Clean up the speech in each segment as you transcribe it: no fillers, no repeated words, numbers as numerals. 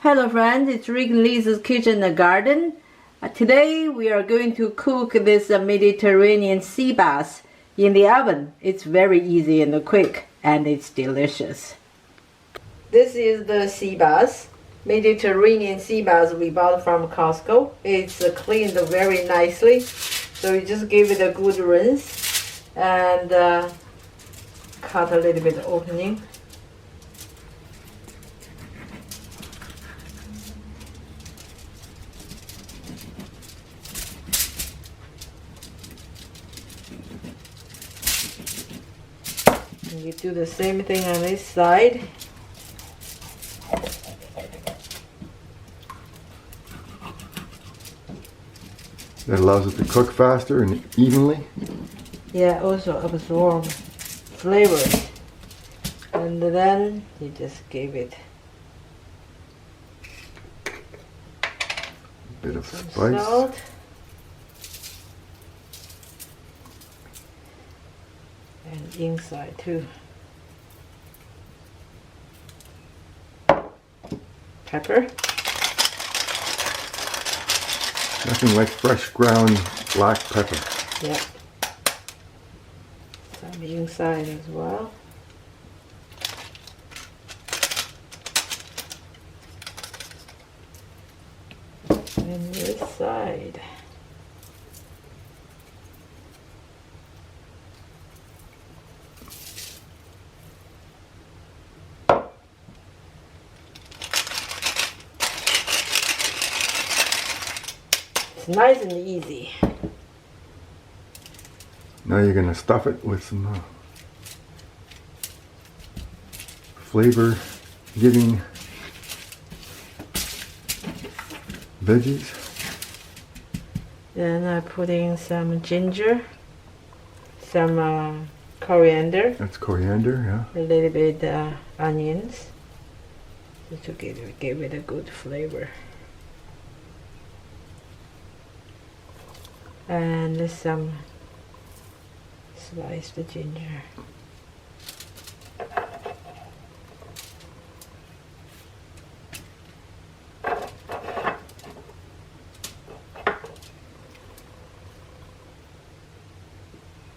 Hello friends, it's Rick and Lisa's Kitchen and Garden. Today we are going to cook this Mediterranean sea bass in the oven. It's very easy and quick and it's delicious. This is the sea bass, Mediterranean sea bass we bought from Costco. It's cleaned very nicely, so you just give it a good rinse and cut a little bit opening. And you do the same thing on this side. That allows it to cook faster and evenly. Yeah, also absorb flavors. And then you just give it a bit of some spice. salt. And inside too. Pepper. Nothing like fresh ground black pepper. Yeah. Some inside as well. And this side. It's nice and easy. Now you're going to stuff it with some flavor giving veggies. Then I put in some ginger, some coriander. That's coriander, yeah. A little bit onions, just to give it a good flavor. And some sliced ginger.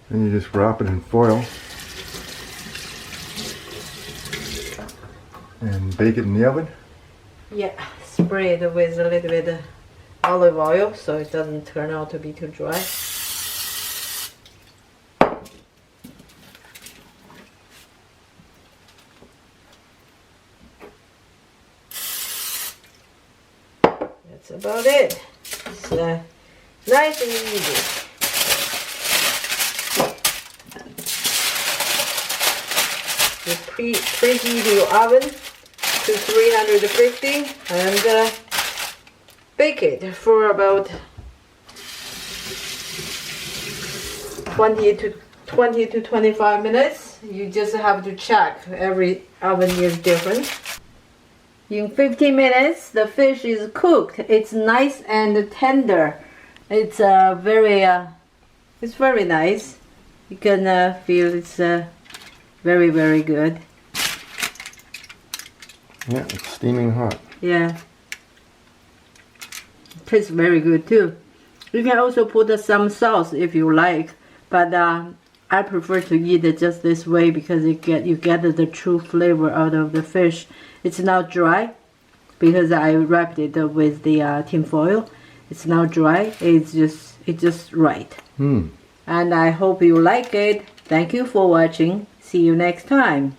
And you just wrap it in foil and bake it in the oven. Yeah, spray it with a little bit of olive oil so it doesn't turn out to be too dry. That's about it. It's nice and easy. You preheat your oven to 350 and bake it for about 20 to 25 minutes. You just have to check. Every oven is different. In 15 minutes, the fish is cooked. It's nice and tender. It's it's very nice. You can feel it's very, very good. Yeah, it's steaming hot. Yeah. It tastes very good too. You can also put some sauce if you like, but I prefer to eat it just this way because you get the true flavor out of the fish. It's not dry because I wrapped it with the tin foil. It's not dry. It's just right. And I hope you like it. Thank you for watching. See you next time.